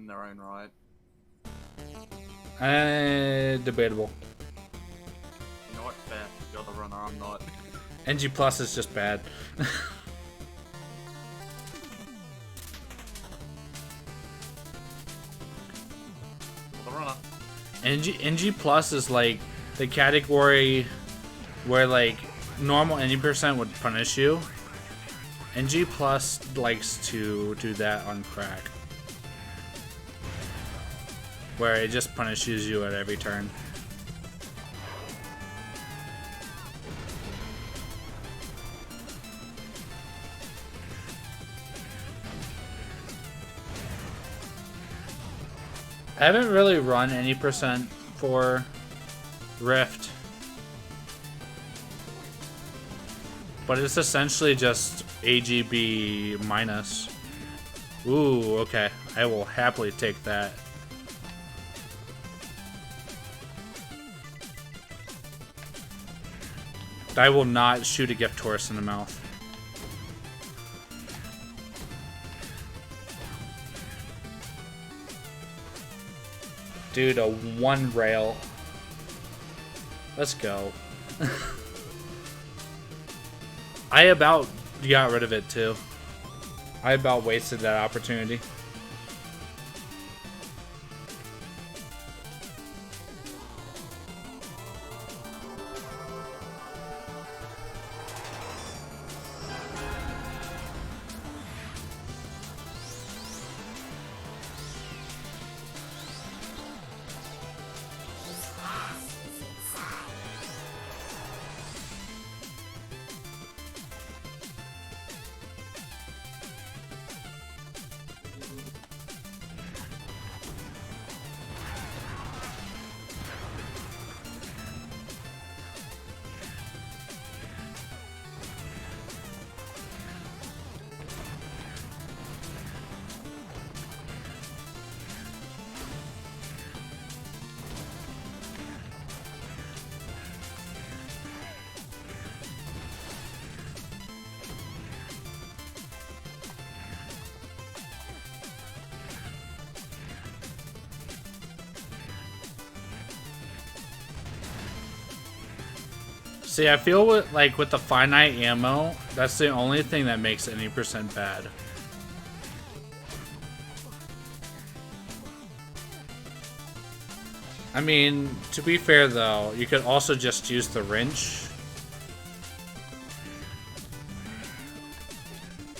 in their own right. Debatable. You know what? Fair. You're the runner, I'm not. NG Plus is just bad. You're the runner. NG Plus is like the category where like normal NG percent would punish you. NG Plus likes to do that on crack, where it just punishes you at every turn. I haven't really run any percent for Rift, but it's essentially just AGB minus. Ooh, okay. I will happily take that. I will not shoot a gift horse in the mouth. Dude, a one rail. Let's go. I about got rid of it too. I about wasted that opportunity. See, I feel with the finite ammo, that's the only thing that makes any percent bad. I mean, to be fair though, you could also just use the wrench,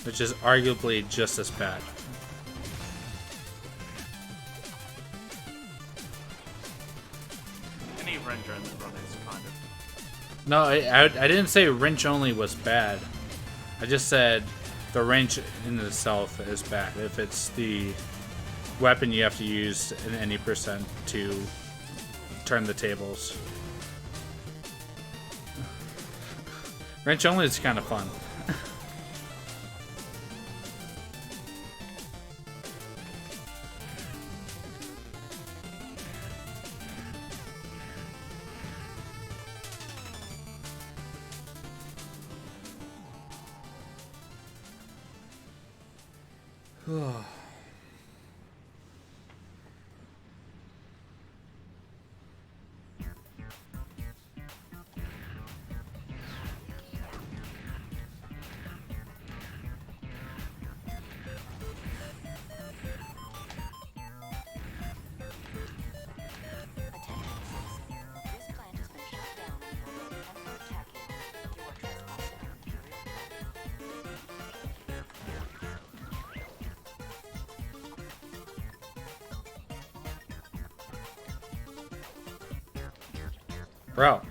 which is arguably just as bad. Any wrench in the run is kind of. No, I didn't say wrench only was bad. I just said the wrench in itself is bad. If it's the weapon you have to use in any percent to turn the tables. Wrench only is kind of fun. Bro.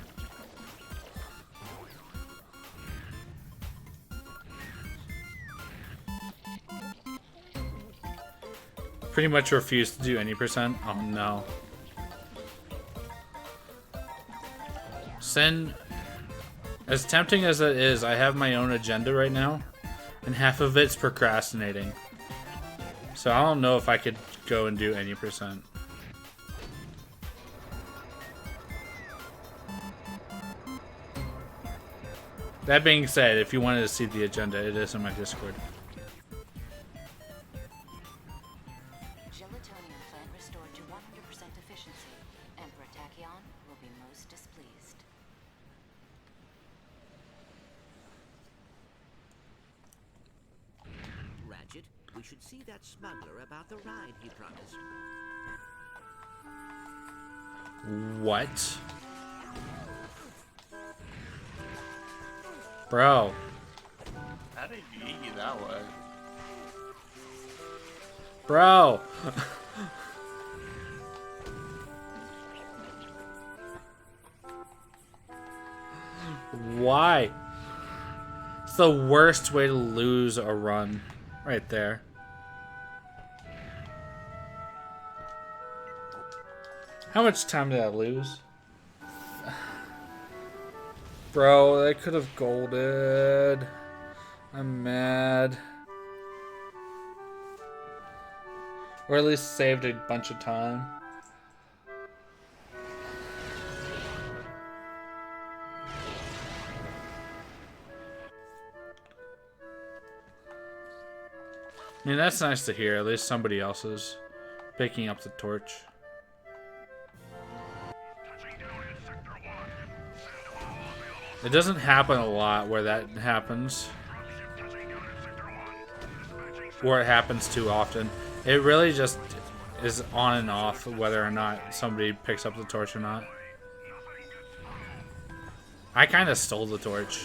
Pretty much refuse to do any percent. Oh no. Sin, as tempting as it is, I have my own agenda right now, and half of it's procrastinating. So I don't know if I could go and do any percent. That being said, if you wanted to see the agenda, it is in my Discord. Gelatoni restored to 100% efficiency. Emperor Tachyon will be most displeased. Ratchet, we should see that smuggler about the ride he promised. What? Bro. How did you eat that way? Bro. Why? It's the worst way to lose a run. Right there. How much time did I lose? Bro, I could have golded. I'm mad. Or at least saved a bunch of time. I mean, that's nice to hear. At least somebody else is picking up the torch. It doesn't happen a lot where that happens. Or it happens too often. It really just is on and off whether or not somebody picks up the torch or not. I kind of stole the torch.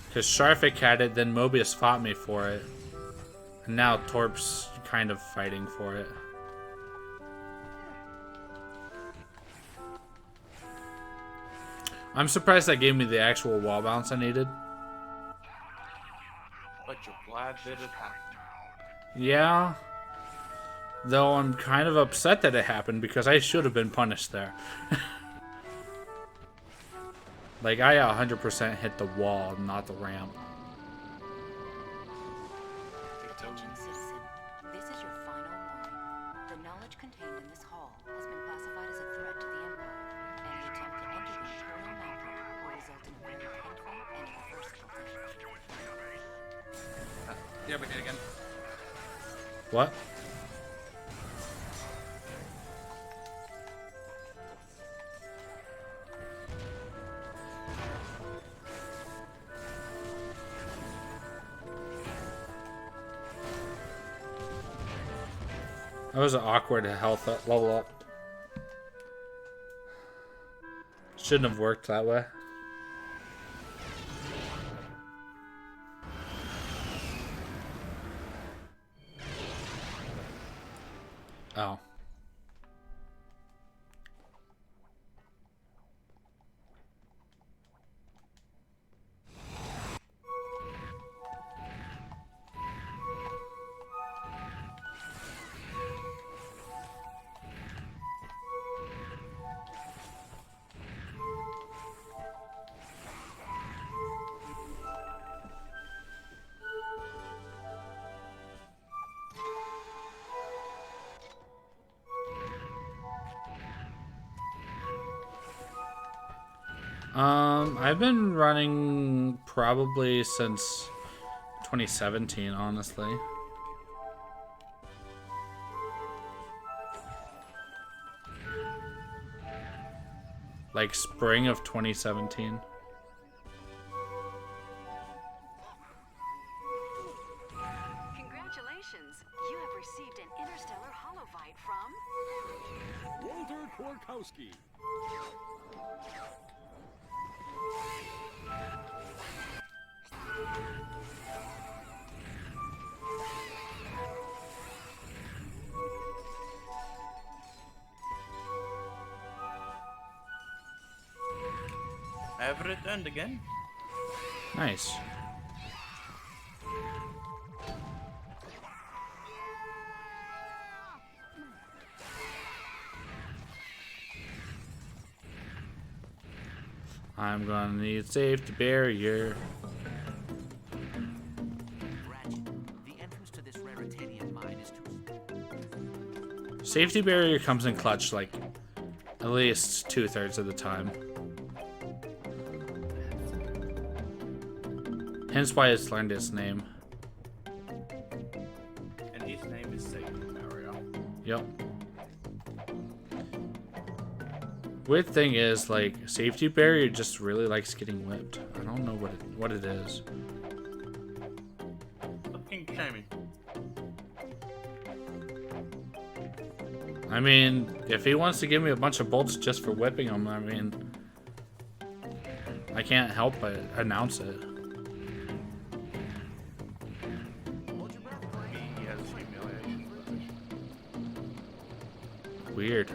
Because Sharfik had it, then Mobius fought me for it. And now Torp's kind of fighting for it. I'm surprised that gave me the actual wall bounce I needed. But you're glad that it happened. Yeah. Though I'm kind of upset that it happened because I should have been punished there. Like, I 100% hit the wall, not the ramp. Attention, citizen. This is your final warning. The knowledge contained in this hall has been classified as a threat to the Empire. Any attempt to enter the Imperial Mountain will result in a very painful and irreversible death. Yeah, we did again. What? That was an awkward health level up. Shouldn't have worked that way. Oh. I've been running probably since 2017, honestly. Like spring of 2017. Congratulations! You have received an interstellar holovite from Walter Korkowski. I have returned again. Nice. I'm gonna need safety barrier. Ratchet, the entrance to this raritanium mine is too... Safety barrier comes in clutch like at least 2/3 of the time. Hence why it's learned its name. And his name is Safety Barrier. Yep. Weird thing is, like, Safety Barrier just really likes getting whipped. I don't know what it is. Fucking shamey. I mean, if he wants to give me a bunch of bolts just for whipping him, I mean, I can't help but announce it. He has humiliation. Weird.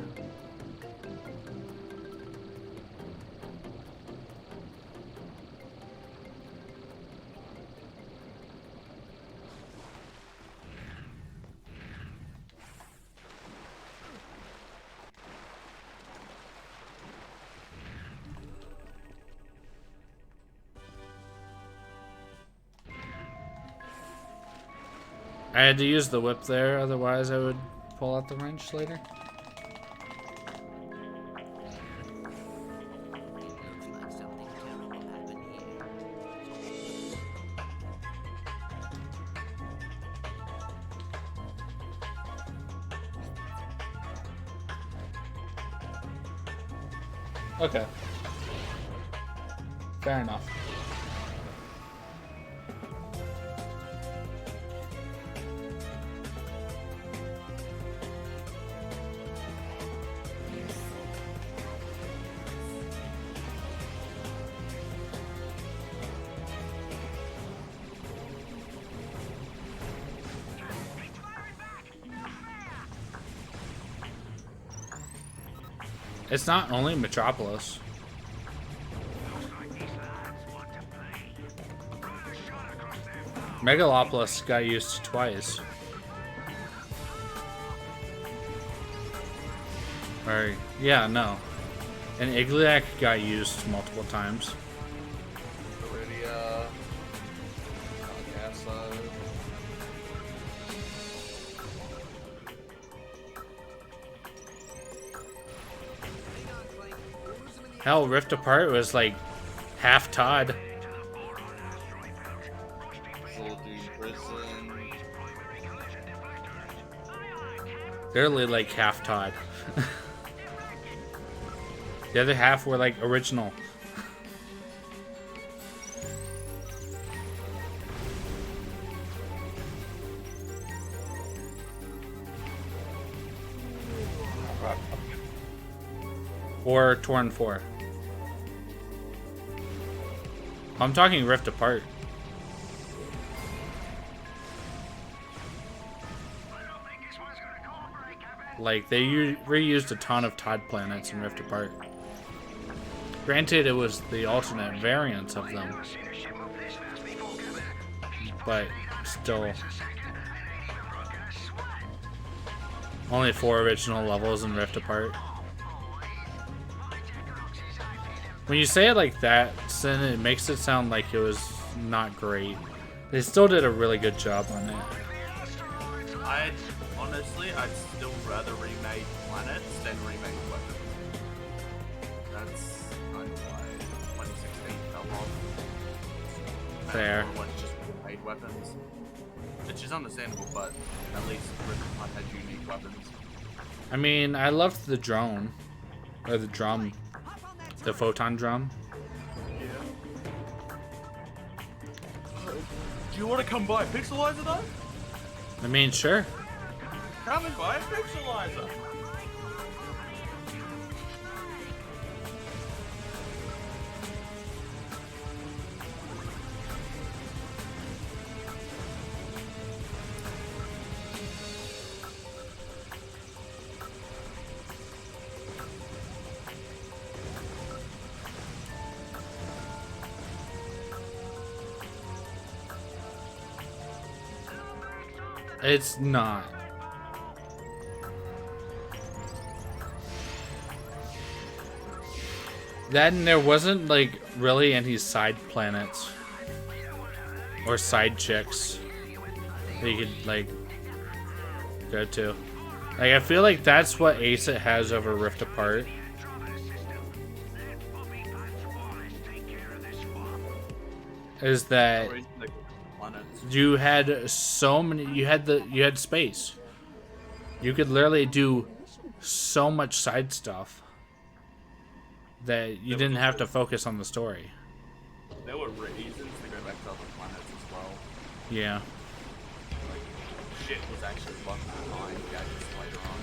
I had to use the whip there, otherwise I would pull out the wrench later. Looks like something terrible happened here. Okay. Fair enough. It's not only Metropolis. Megalopolis got used twice. Or, yeah, no. And Igliac got used multiple times. Iridia. Casa. Hell, Rift Apart was like half Todd. Literally like half Todd. The other half were like original. Or Torn 4. I'm talking Rift Apart. Like, they reused a ton of Todd planets in Rift Apart. Granted, it was the alternate variants of them. But, still. Only 4 original levels in Rift Apart. When you say it like that, then it makes it sound like it was not great. They still did a really good job on it. I'd still rather remake planets than remake weapons. That's kind of why 2016 fell off. Fair. Everyone just remade weapons, which is understandable, but at least Rift had unique weapons. I mean, I loved the drone. Or the drum. The photon drum. Yeah. Do you want to come by Pixelizer though? I mean, sure. Come and buy a Pixelizer. It's not. That and there wasn't like really any side planets or side chicks that you could like go to. Like I feel like that's what Ace has over Rift Apart. is that Or even the planets. you had so many. You had space. You could literally do so much side stuff that you didn't have to focus on the story. There were reasons to go back to other planets as well. Yeah. Like, shit was actually left behind gadgets later on.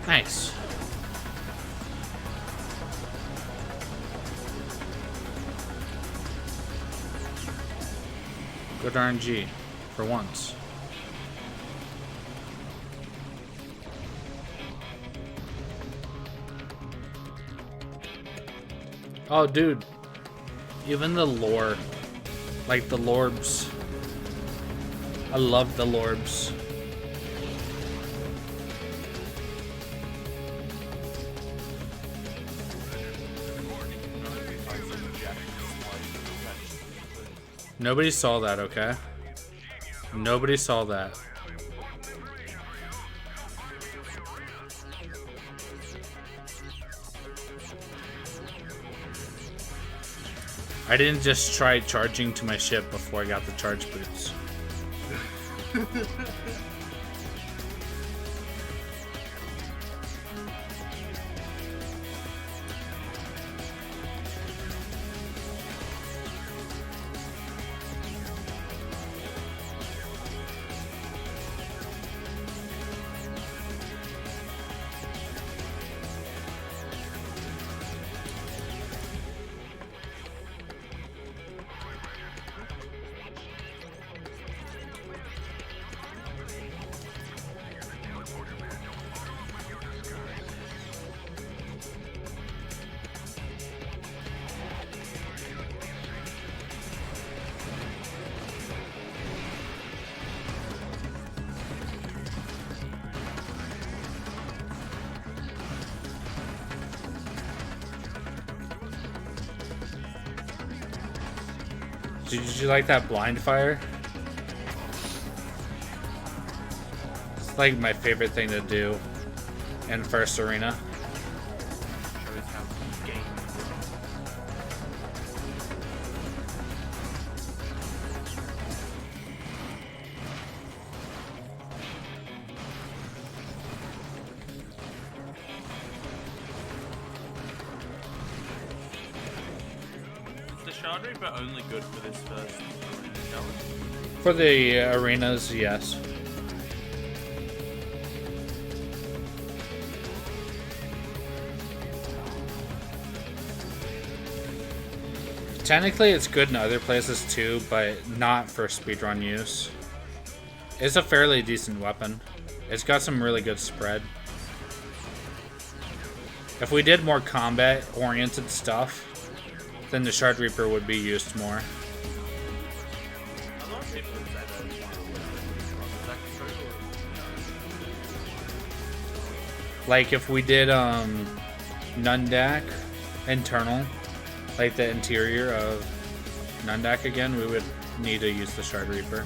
Nice. Good RNG for once. Oh, dude. Even the lore. Like the Lorbs. I love the Lorbs. Nobody saw that, okay? Nobody saw that. I didn't just try charging to my ship before I got the charge boots. Did you like that blind fire? It's like my favorite thing to do in first arena. Shows how the game is. Is the Shard Reaper only good for this first arena challenge? For the arenas, yes. Technically, it's good in other places too, but not for speedrun use. It's a fairly decent weapon. It's got some really good spread. If we did more combat-oriented stuff, then the Shard Reaper would be used more. A lot of people would say that it's one of the weapons. Is that true, or Like if we did Nundak internal, like the interior of Nundak again, we would need to use the Shard Reaper.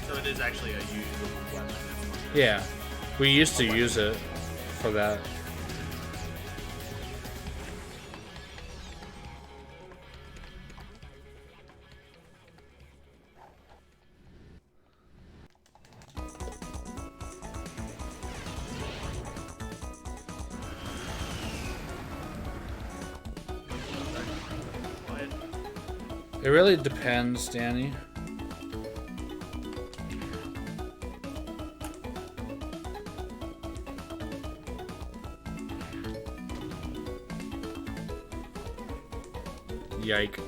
so it is actually a usable weapon. Yeah, we used to use it for that. It really depends, Danny. Yike.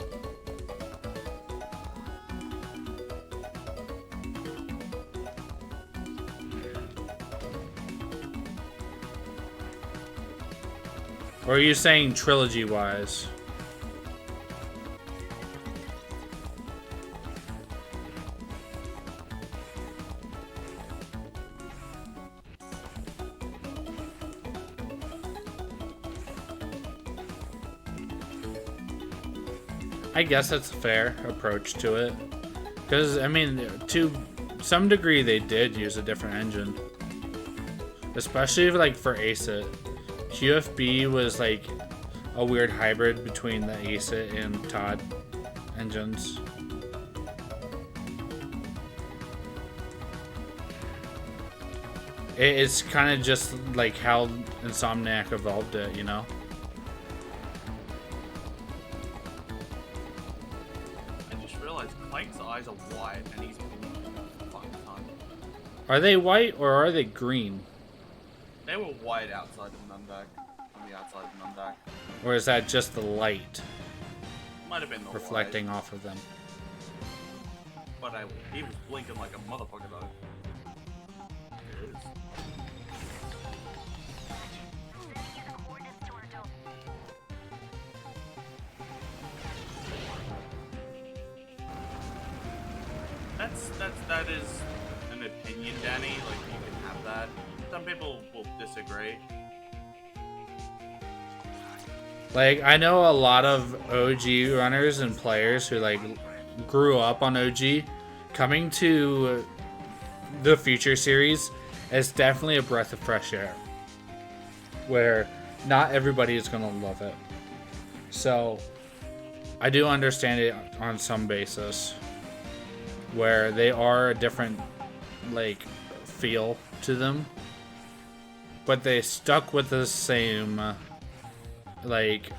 Or are you saying trilogy-wise? I guess that's a fair approach to it. Because, I mean, to some degree, they did use a different engine. Especially, like, for ACIT. QFB was, like, a weird hybrid between the ACIT and Todd engines. It's kind of just, like, how Insomniac evolved it, you know? Clank's eyes are white and he's blue. Fucking time. Are they white or are they green? They were white outside of Nundak. On the outside of Nundak. Or is that just the light Might have been the reflecting light. off of them? But he was blinking like a motherfucker though. It is. That is an opinion, Danny. Like, you can have that. Some people will disagree. Like, I know a lot of OG runners and players who, like, grew up on OG. Coming to the Future series is definitely a breath of fresh air. Where not everybody is going to love it. So, I do understand it on some basis. Where they are a different, like, feel to them. But they stuck with the same, like,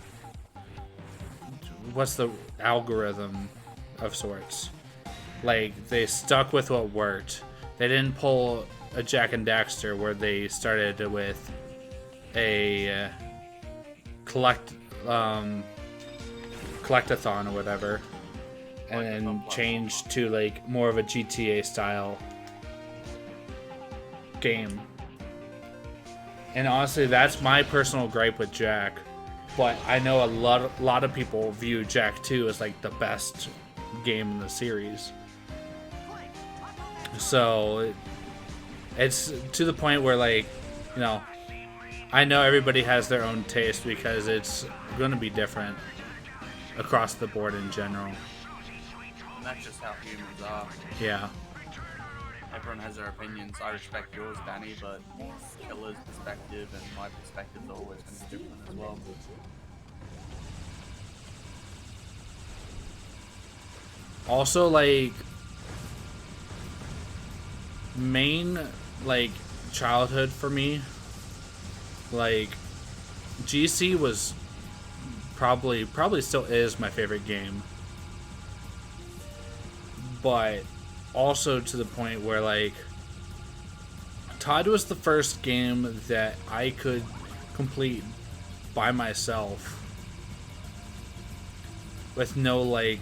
what's the algorithm of sorts? Like, they stuck with what worked. They didn't pull a Jack and Daxter where they started with a collectathon or whatever. And then changed to, like, more of a GTA style game. And honestly, that's my personal gripe with Jack. But I know a lot of people view Jack 2 as, like, the best game in the series. So it's to the point where, like, you know, I know everybody has their own taste because it's going to be different across the board in general. And that's just how humans are. Yeah. Everyone has their opinions. I respect yours, Danny, but Killer's perspective and my perspective are always going to be different as well. Also, like, main, like, childhood for me, like, GC was probably still is my favorite game. But also to the point where, like, Todd was the first game that I could complete by myself with no, like,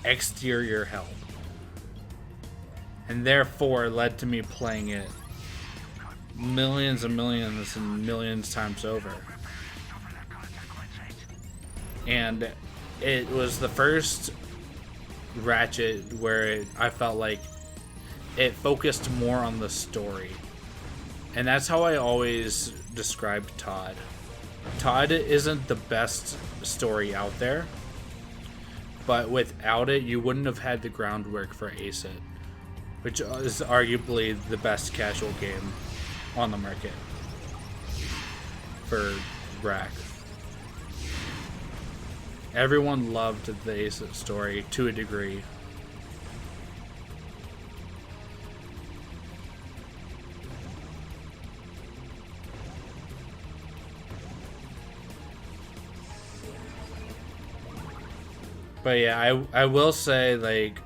exterior help. And therefore led to me playing it millions and millions and millions times over. And it was the first Ratchet where I felt like it focused more on the story. And that's how I always described Todd. Todd isn't the best story out there, but without it, you wouldn't have had the groundwork for ACIT, which is arguably the best casual game on the market for Rack. Everyone loved the ACIT story to a degree. But yeah, I will say, like,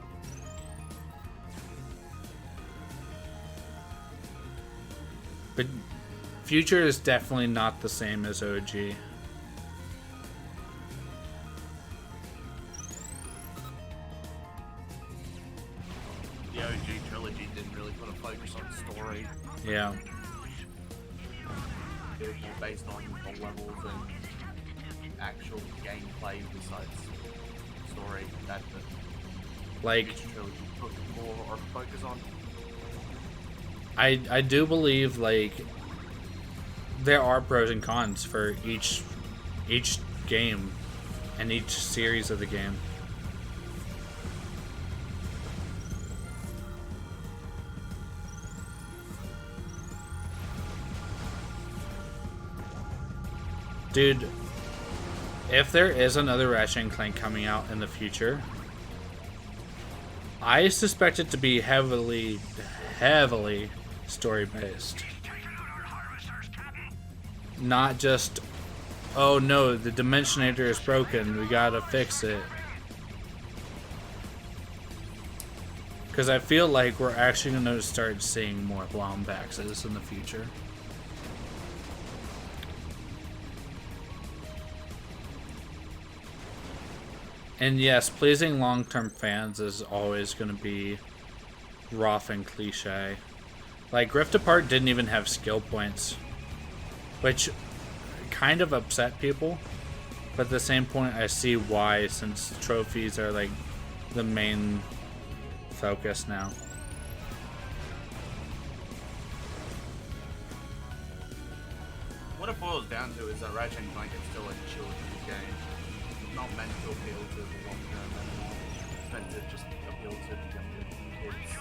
but Future is definitely not the same as OG. The OG trilogy didn't really put a focus on story. Yeah. doable based on the levels and actual gameplay besides story that the Like, Witcher trilogy put more or focus on. I do believe like there are pros and cons for each game and each series of the game. Dude, if there is another Ratchet and Clank coming out in the future, I suspect it to be heavily story based. Not just, oh no, the Dimensionator is broken, we gotta fix it. Because I feel like we're actually going to start seeing more Blombaxes in the future. And yes, pleasing long-term fans is always going to be rough and cliche. Like, Rift Apart didn't even have skill points, which kind of upset people. But at the same point, I see why, since trophies are like the main focus now. What it boils down to is that Ratchet and Clank is still a children's game. It's not meant to appeal to the long term anymore. It's meant to just appeal to the younger kids.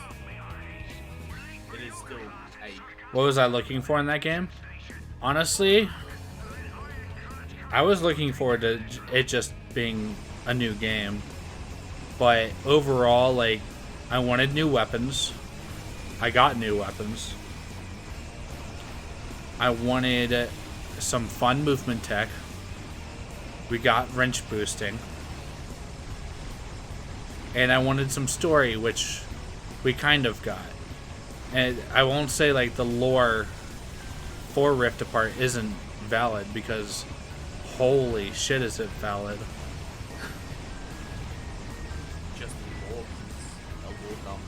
It is still a... What was I looking for in that game? Honestly, I was looking forward to it just being a new game. But overall, like, I wanted new weapons. I got new weapons. I wanted some fun movement tech. We got wrench boosting. And I wanted some story, which we kind of got. And I won't say like the lore for Rift Apart isn't valid, because holy shit is it valid. just more a war dump.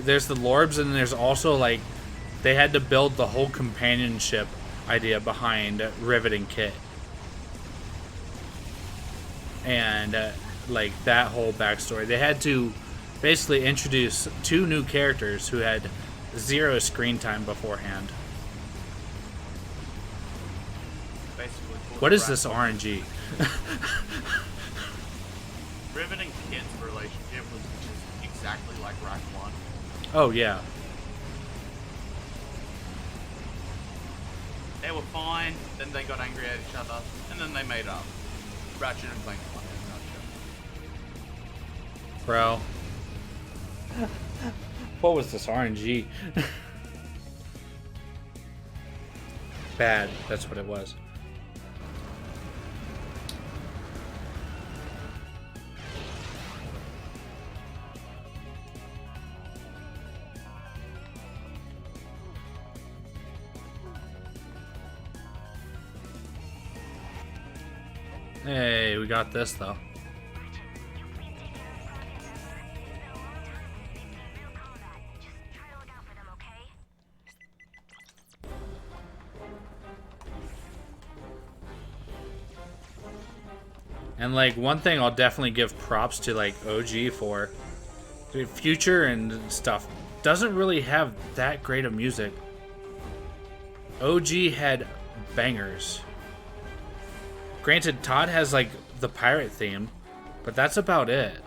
There's the Lorbs, and there's also like they had to build the whole companionship idea behind Riveting Kit, and like that whole backstory. They had to basically introduce 2 new characters who had 0 screen time beforehand. Basically, What is this RNG? Riven and Kit's relationship was just exactly like Rack 1. Oh yeah. They were fine, then they got angry at each other, and then they made up. Ratchet and Clank 1 in a nutshell. Bro. What was this RNG? Bad, that's what it was. Hey, we got this though. And like one thing I'll definitely give props to like OG for, the Future and stuff doesn't really have that great of music. OG had bangers. Granted, Todd has like the pirate theme, but that's about it.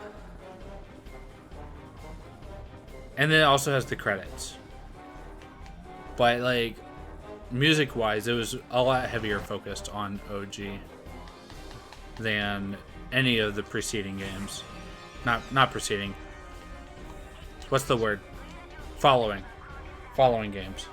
And then it also has the credits. But like music wise, it was a lot heavier focused on OG than any of the preceding games. Not preceding. What's the word? Following games.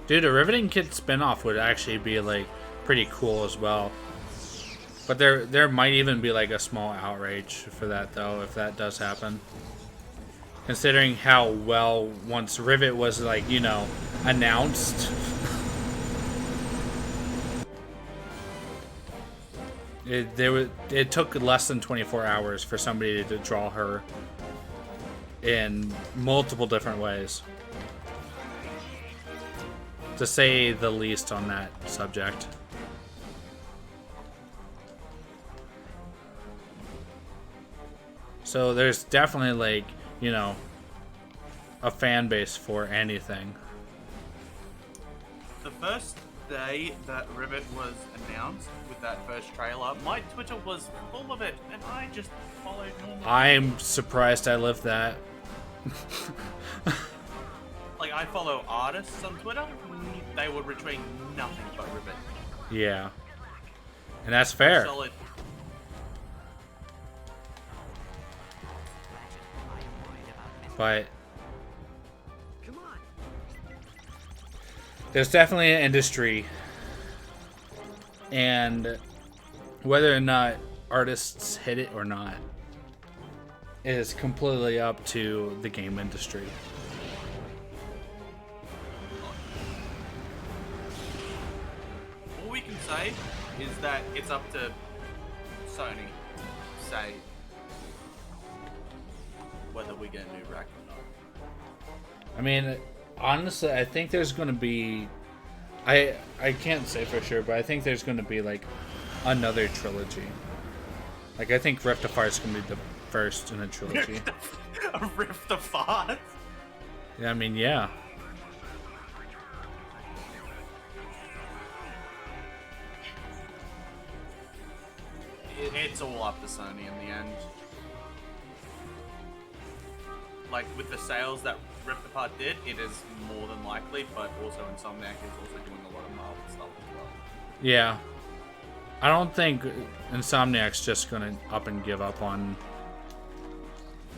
Dude, a Riveting Kit spinoff would actually be like pretty cool as well. But there might even be like a small outrage for that though, if that does happen. Considering how well once Rivet was like, you know, announced. It took less than 24 hours for somebody to draw her in multiple different ways. To say the least on that subject. So there's definitely like, you know, a fan base for anything. The first day that Rivet was announced with that first trailer, my Twitter was full of it, and I just followed normal. I'm surprised I lived that. Like, I follow artists on Twitter, they were retweeting nothing but Rivet. Yeah. And that's fair. Solid. But there's definitely an industry, and whether or not artists hit it or not is completely up to the game industry. All we can say is that it's up to Sony to say whether we get a new rack or not. I mean, honestly, I think there's going to be... I can't say for sure, but I think there's going to be, like, another trilogy. Like, I think Rift of Fire is going to be the first in a trilogy. A Rift of Fire? I mean, yeah. It's all up to Sony in the end. Like, with the sales that Rift Apart did, it is more than likely, but also Insomniac is also doing a lot of Marvel stuff as well. Yeah. I don't think Insomniac's just going to up and give up on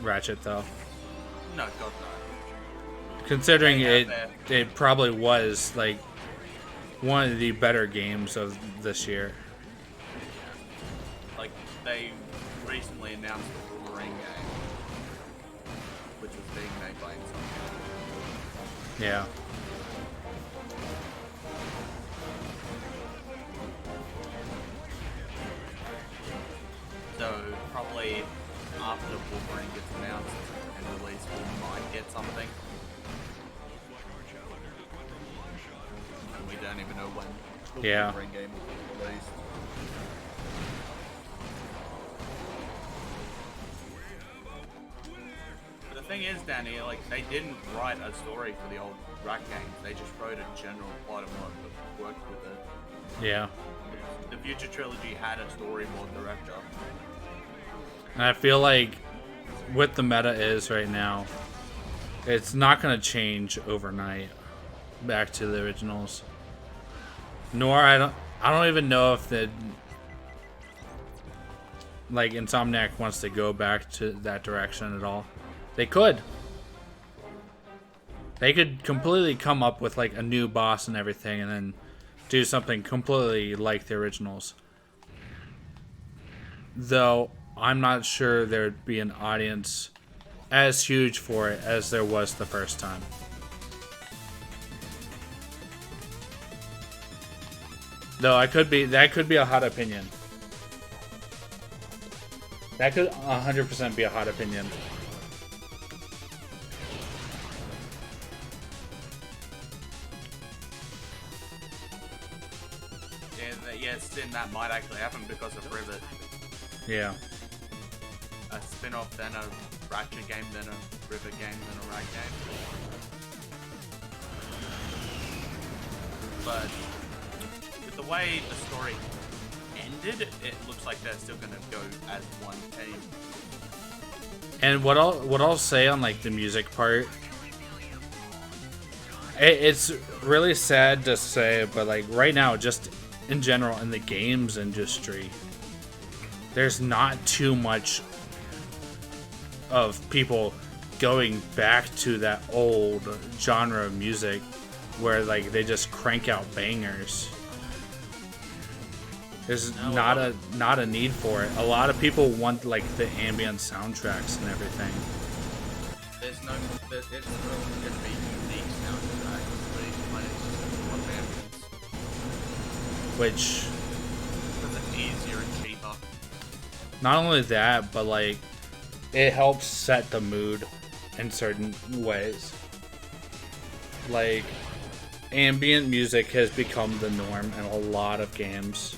Ratchet, though. No, God no. Considering They it, have it probably was, like, one of the better games of this year. Like, they recently announced the Wolverine game, which was being made by Insomniac. Yeah. So, probably after Wolverine gets announced and released, we might get something. And we don't even know when the Yeah. Wolverine game will be released. But the thing is, Danny, like, they didn't write a story for the old Rack games. They just wrote a general plot and worked with it. Yeah. The future trilogy had a storyboard director. And I feel like what the meta is right now, it's not going to change overnight back to the originals. Nor I don't even know if the like Insomniac wants to go back to that direction at all. They could. They could completely come up with like a new boss and everything and then do something completely like the originals. Though I'm not sure there'd be an audience as huge for it as there was the first time. Though that could be a hot opinion. That could 100% be a hot opinion. Yes, then that might actually happen because of Rivet. Yeah. A spin-off, then a Ratchet game, then a Rivet game, then a Rack game. But with the way the story ended, it looks like they're still gonna go as one team. And what I'll say on like the music part, it's really sad to say, but like right now, just in general in the games industry, there's not too much of people going back to that old genre of music where like they just crank out bangers. There's No, not a need for it. A lot of people want like the ambient soundtracks and everything. It's really going to be unique soundtrack, but it's just a lot of ambience. Which, Because it's easier and cheaper. not only that, but like it helps set the mood in certain ways. Like ambient music has become the norm in a lot of games.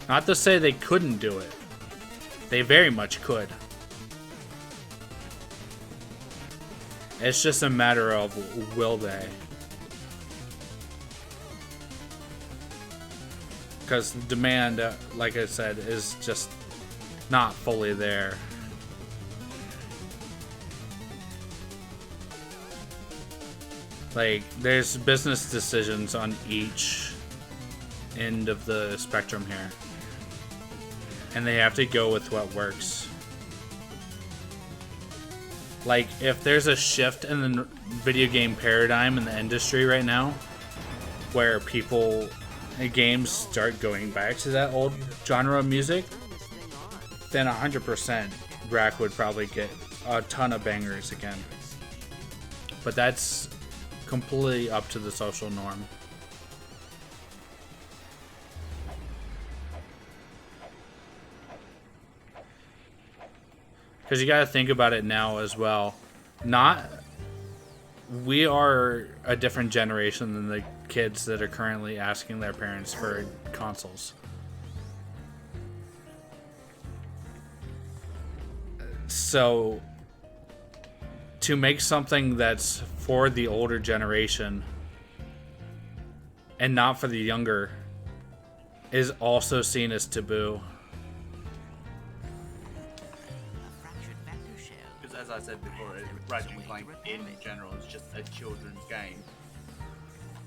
Not to say they couldn't do it. They very much could. It's just a matter of will they. Because the demand, like I said, is just not fully there. Like, there's business decisions on each end of the spectrum here. And they have to go with what works. Like, if there's a shift in the video game paradigm in the industry right now, where people and games start going back to that old genre of music, then 100% Rack would probably get a ton of bangers again. But that's completely up to the social norm. Because you got to think about it now as well. We are a different generation than the kids that are currently asking their parents for consoles. So, to make something that's for the older generation and not for the younger is also seen as taboo. Because as I said before, Ratchet and Clank in general is just a children's game.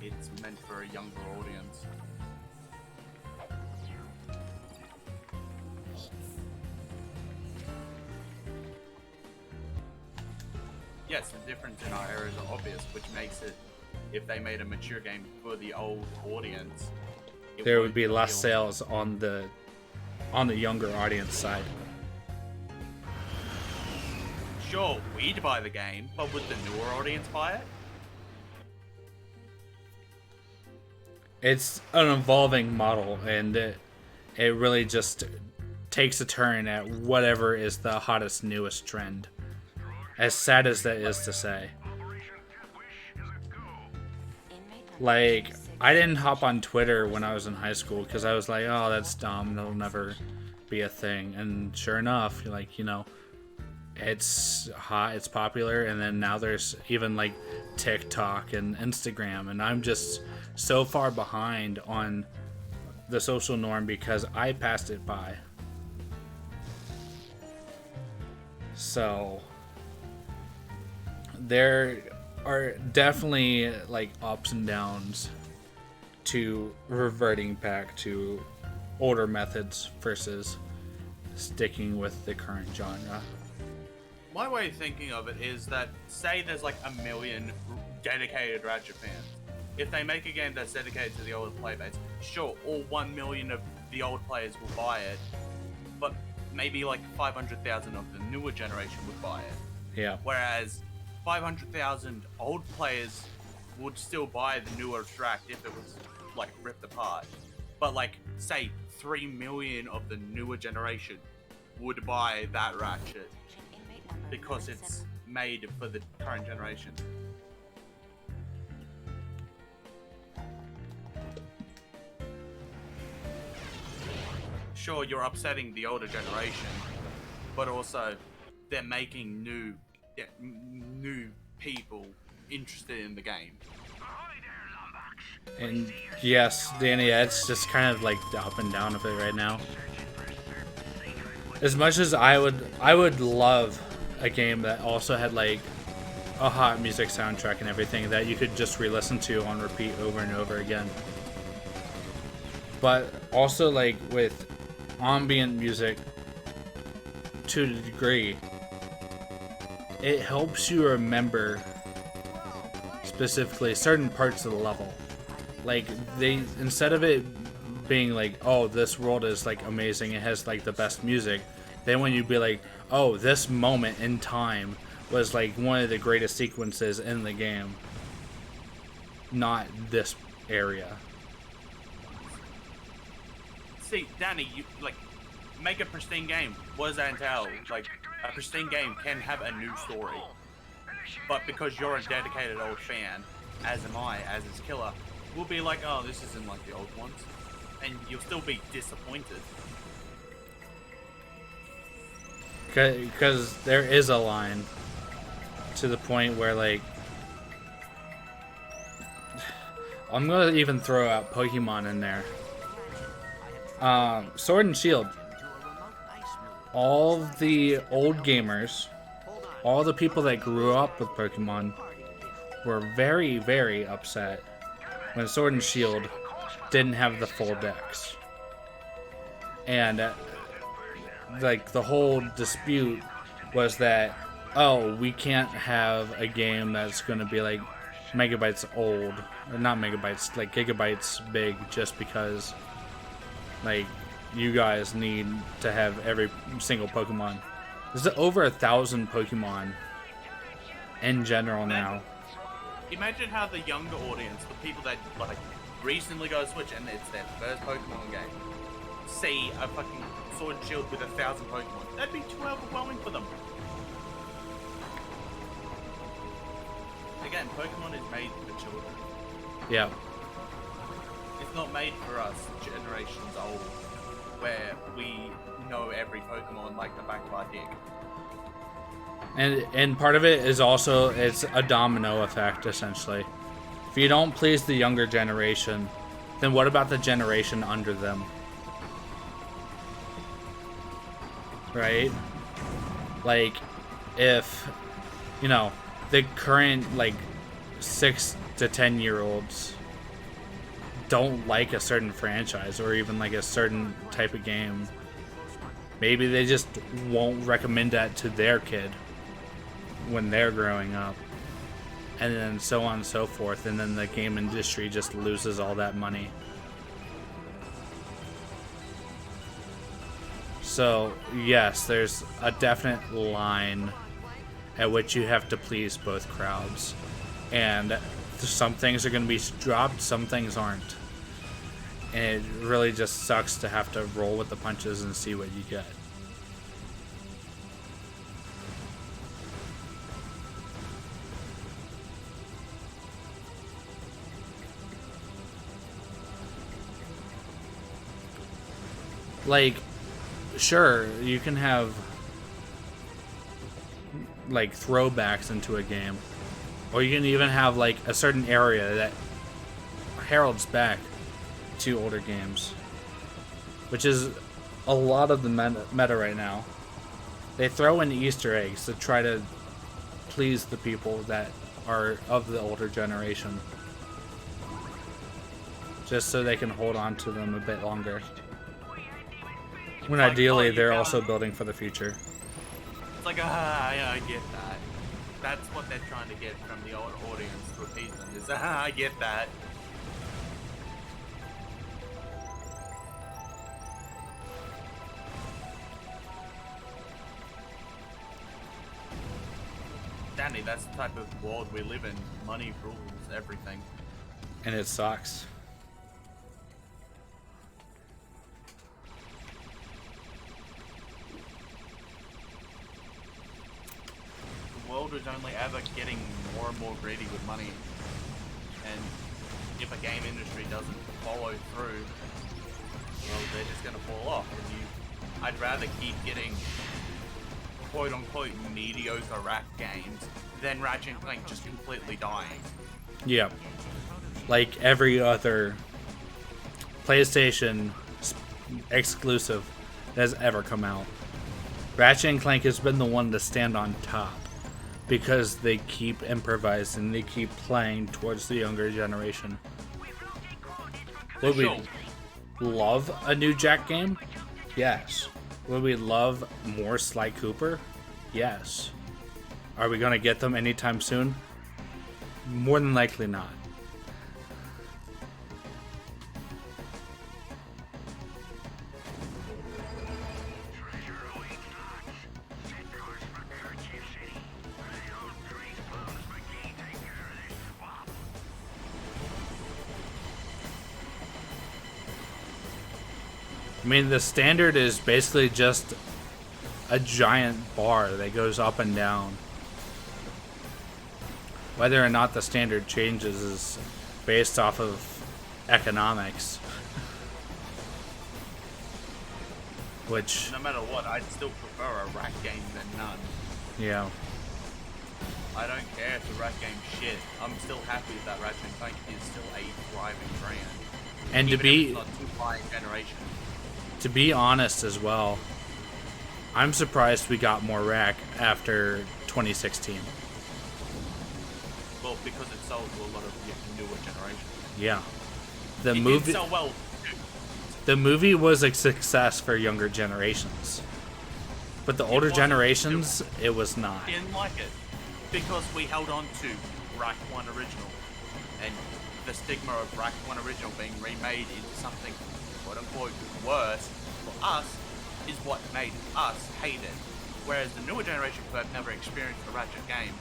It's meant for a younger audience. Yes, the difference in our eras are obvious, which makes it, if they made a mature game for the old audience, There would be less sales on the younger audience side. Sure, we'd buy the game, but would the newer audience buy it? It's an evolving model, and it really just takes a turn at whatever is the hottest, newest trend. As sad as that is to say. Like, I didn't hop on Twitter when I was in high school because I was like, oh, that's dumb, that'll never be a thing. And sure enough, like, you know, it's hot, it's popular, and then now there's even like TikTok and Instagram, and I'm just so far behind on the social norm because I passed it by. So there are definitely like ups and downs to reverting back to older methods versus sticking with the current genre. My way of thinking of it is that, say there's like 1 million dedicated Ratchet fans. If they make a game that's dedicated to the older player base, sure, all 1 million of the old players will buy it, but maybe like 500,000 of the newer generation would buy it. Yeah. Whereas 500,000 old players would still buy the newer track if it was like ripped apart. But like, say 3 million of the newer generation would buy that Ratchet because it's made for the current generation. Sure, you're upsetting the older generation, but also they're making new people interested in the game. And yes, Danny, that's just kind of like the up and down of it right now. As much as I would love a game that also had like a hot music soundtrack and everything that you could just re-listen to on repeat over and over again. But also like with ambient music, to a degree, it helps you remember specifically certain parts of the level. Like, they, instead of it being like, oh, this world is like amazing, it has like the best music, then when you be like, oh, this moment in time was like one of the greatest sequences in the game, not this area. See, Danny, you like make a pristine game. What does that entail? Like, a pristine game can have a new story, but because you're a dedicated old fan, as am I, as is Killer, we'll be like, oh, this isn't like the old ones, and you'll still be disappointed. Because there is a line to the point where, like, I'm gonna even throw out Pokemon in there. Sword and Shield. All the old gamers, all the people that grew up with Pokemon, were very, very upset when Sword and Shield didn't have the full decks. And like, the whole dispute was that, oh, we can't have a game that's going to be like megabytes old, or not megabytes, like gigabytes big, just because like you guys need to have every single Pokemon. There's over 1,000 Pokemon in general now. Imagine how the younger audience, the people that like recently got a Switch and it's their first Pokemon game, see a fucking Sword and Shield with 1,000 Pokemon. That'd be too overwhelming for them. Again, Pokemon is made for children. Yeah. It's not made for us, generations old, where we know every Pokemon like the back of our dick. And part of it is also, it's a domino effect, essentially. If you don't please the younger generation, then what about the generation under them? Right? Like, if, you know, the current, like, 6 to 10 year olds don't like a certain franchise or even like a certain type of game, maybe they just won't recommend that to their kid when they're growing up, and then so on and so forth, and then the game industry just loses all that money. So yes, there's a definite line at which you have to please both crowds, and some things are going to be dropped, some things aren't, and it really just sucks to have to roll with the punches and see what you get. Like, sure, you can have like throwbacks into a game, or you can even have like a certain area that heralds back to older games, which is a lot of the meta right now. They throw in Easter eggs to try to please the people that are of the older generation, just so they can hold on to them a bit longer. When Like, ideally, oh, you they're found- also building for the future. It's like, I get that. That's what they're trying to get from the old audience to appease them, is, I get that. Danny, that's the type of world we live in. Money rules everything. And it sucks. The world is only ever getting more and more greedy with money. And if a game industry doesn't follow through, well, they're just gonna fall off. And I'd rather keep getting quote-unquote mediocre rat games than Ratchet and Clank just completely dying. Yeah. Like every other PlayStation exclusive that has ever come out, Ratchet and Clank has been the one to stand on top because they keep improvising, they keep playing towards the younger generation. Would we love a new Jack game? Yes. Would we love more Sly Cooper? Yes. Are we going to get them anytime soon? More than likely not. I mean, the standard is basically just a giant bar that goes up and down. Whether or not the standard changes is based off of economics. Which, No matter what, I'd still prefer a rack game than none. yeah. I don't care if the rack game's shit. I'm still happy that Ratchet and Clank is still a thriving brand. And Even if it's not too high generation. to be honest as well, I'm surprised we got more rack after 2016. Well, because it sold to a lot of newer generation. Yeah. The It movie did sell well. the movie was a success for younger generations. But the older wasn't. generations, it was not. Didn't like it because we held on to Rack 1 original, and the stigma of Rack 1 original being remade into something quote unquote worse for us is what made us hate it. Whereas the newer generation who have never experienced a Ratchet game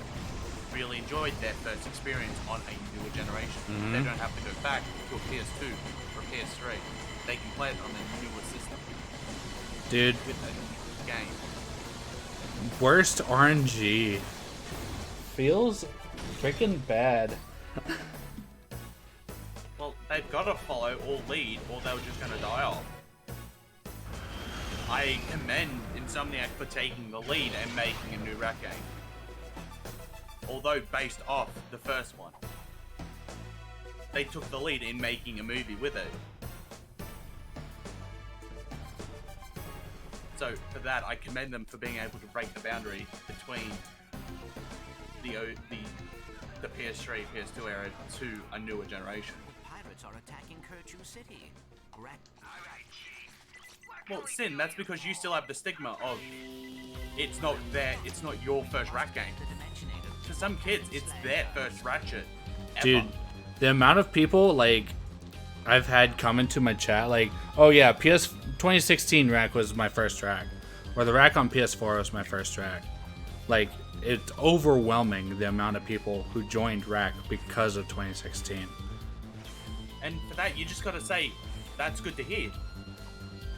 really enjoyed their first experience on a newer generation. They don't have to go back to a PS2 or a PS3. They can play it on a newer system Dude, with a new game. worst RNG feels freaking bad. Well, they've got to follow or lead, or they were just going to die off. I commend Insomniac for taking the lead and making a new Rat game. Although based off the first one. They took the lead in making a movie with it. So for that, I commend them for being able to break the boundary between the PS3, PS2 era to a newer generation. The pirates are attacking Kerchu City. Well, Sin, that's because you still have the stigma of it's not your first Rat game. To some kids, it's their first Ratchet ever. Dude, the amount of people, like, I've had come into my chat, like, oh yeah, 2016 rack was my first track. Or the rack on PS4 was my first track. Like, it's overwhelming the amount of people who joined rack because of 2016. And for that, you just gotta say, that's good to hear.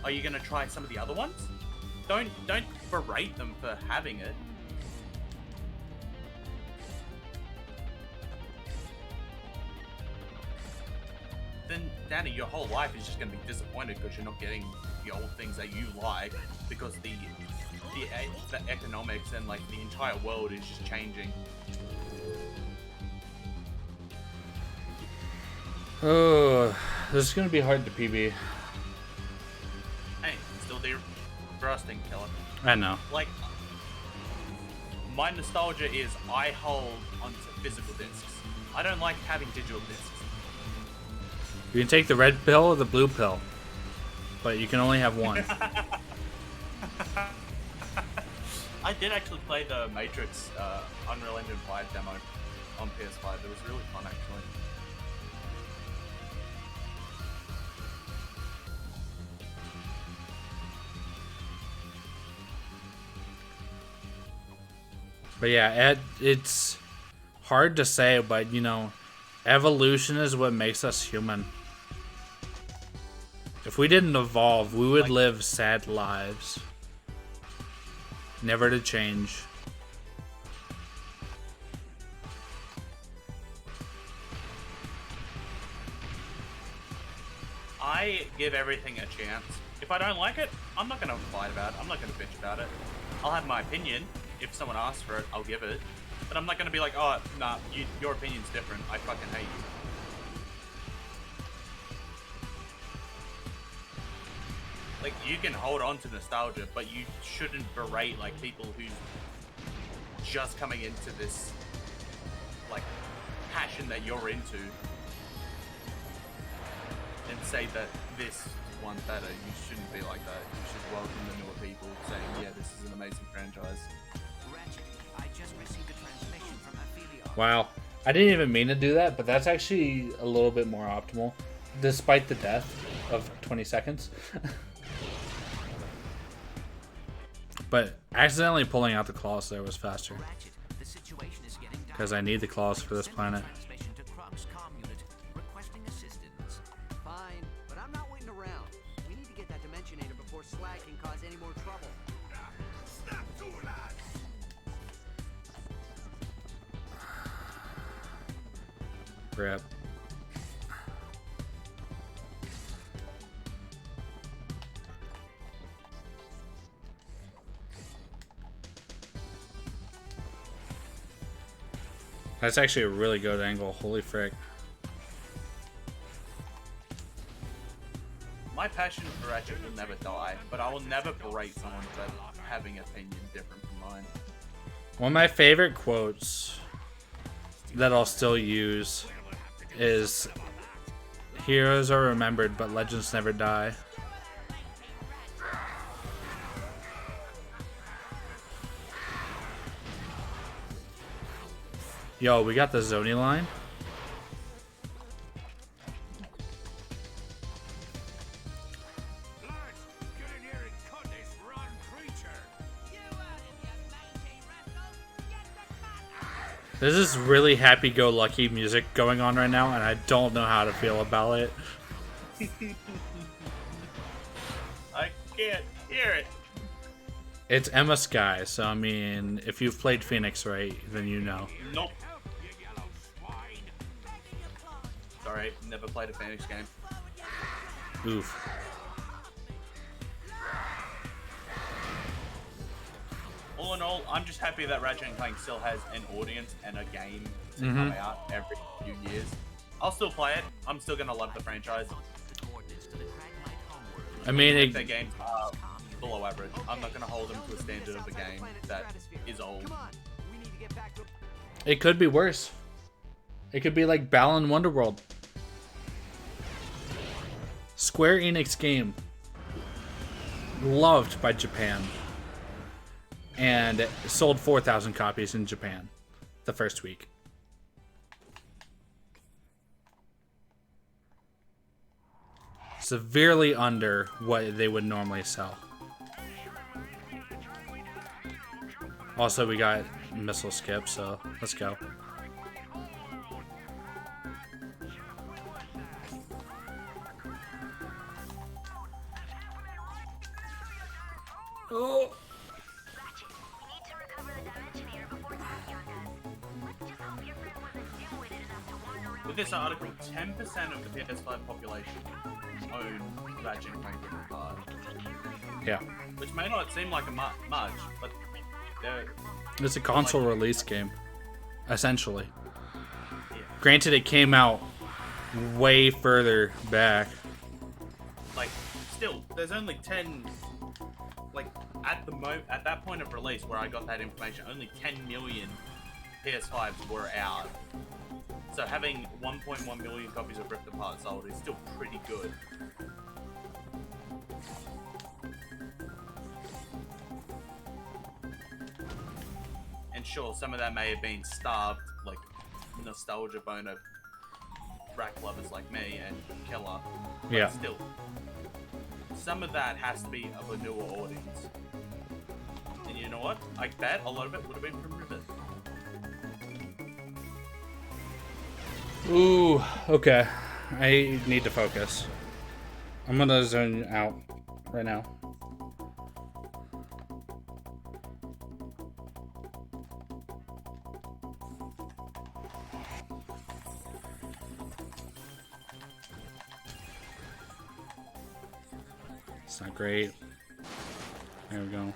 Are you gonna try some of the other ones? Don't berate them for having it. Then, Danny, your whole life is just gonna be disappointed because you're not getting the old things that you like because the economics and like the entire world is just changing. Oh, this is gonna be hard to PB. Hey, still defrosting, killer. I know. Like, my nostalgia is I hold onto physical discs. I don't like having digital discs. You can take the red pill or the blue pill, but you can only have one. I did actually play the Matrix Unreal Engine 5 demo on PS5. It was really fun, actually. But yeah, it's hard to say, but you know, evolution is what makes us human. If we didn't evolve, we would live sad lives. Never to change. I give everything a chance. If I don't like it, I'm not going to fight about it. I'm not going to bitch about it. I'll have my opinion. If someone asks for it, I'll give it. But I'm not going to be like, oh, nah, your opinion's different. I fucking hate you. Like, you can hold on to nostalgia, but you shouldn't berate, like, people who's just coming into this, like, passion that you're into and say that this one's better. You shouldn't be like that. You should welcome the newer people saying, yeah, this is an amazing franchise. Ratchet, I just received a transmission from Ophelia. Wow. I didn't even mean to do that, but that's actually a little bit more optimal, despite the death of 20 seconds. But accidentally pulling out the claws there was faster. Ratchet, the situation is getting dire. Because I need the claws for this planet. Transmission to Krog's comm unit, requesting assistance. Fine, but I'm not waiting around. We need to get that Dimensionator before Slag can cause any more trouble. Rip. That's actually a really good angle. Holy frick. My passion for Ratchet will never die, but I will never berate someone for having an opinion different from mine. One of my favorite quotes that I'll still use is, "Heroes are remembered, but legends never die." Yo, we got the Zoni line. This is really happy-go-lucky music going on right now, and I don't know how to feel about it. I can't hear it. It's Emma Sky, so I mean, if you've played Phoenix right, then you know. Nope. Sorry, never played a Phoenix game. Oof. All in all, I'm just happy that Ratchet and Clank still has an audience and a game to come out every few years. I'll still play it. I'm still gonna love the franchise. The coordinates to the Kragmite homeworld. I mean, If their games are below average, I'm not gonna hold them to a standard of a game that is old. Come on, we need to get back to. it could be worse. It could be like Balan Wonderworld. Square Enix game. Loved by Japan. And sold 4,000 copies in Japan the first week. Severely under what they would normally sell. Also, we got missile skip, so let's go. Oh. Ratchet, we need to recover the Dimensionator before Tachyon does. Let's just hope your friend wasn't dim-witted enough to wander around. With this article, 10% of the PS5 population own Ratchet and Clank Rift Apart, Yeah. which may not seem like a much, but they're It's a console release game, essentially. yeah, Granted, it came out way further back. like still there's only 10. Like at that point of release where I got that information, only 10 million PS5s were out. So having 1.1 million copies of Rift Apart sold is still pretty good. And sure, some of that may have been starved, like nostalgia boner rack lovers like me and Killer. But Yeah. still, some of that has to be of a newer audience. And you know what? I bet a lot of it would have been from Rivet. Ooh, okay. I need to focus. I'm gonna zone out right now. It's not great. There we go.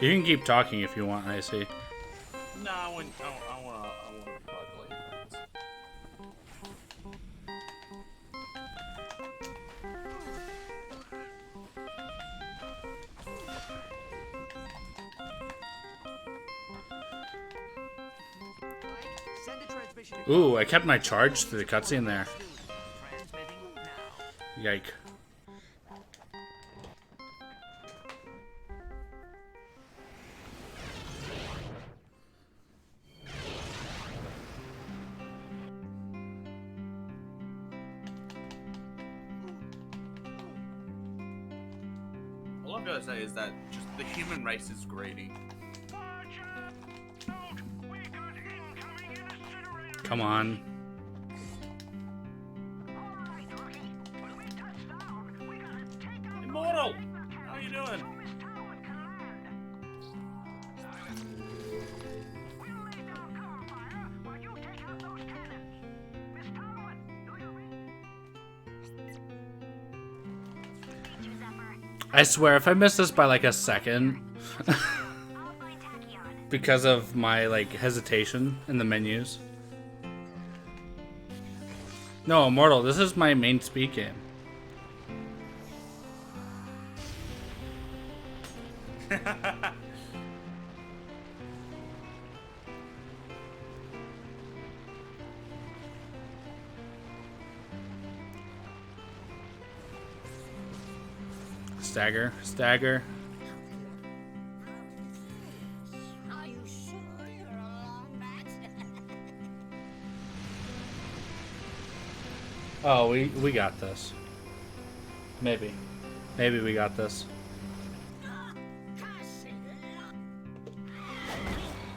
You can keep talking if you want, I see. No, I want to calculate. Send a transmission to Ooh, I kept my charge through the cutscene there. Transmitting now. Yike. All I've got to say is that just the human race is greedy. Come on. Immortal! How are you doing? I swear, if I miss this by like a second, because of my like hesitation in the menus. No, Immortal, this is my main speed game. Stagger, stagger. Are you sure you're along, Matt? Oh, we got this. Maybe. Maybe we got this.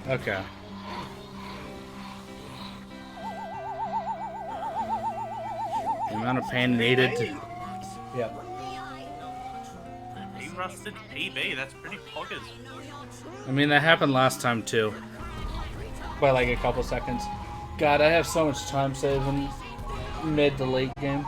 Okay. The amount of pain needed to... Yep. He rusted PB, that's pretty poggers. I mean, that happened last time too. By like a couple seconds. God, I have so much time saving mid to late game.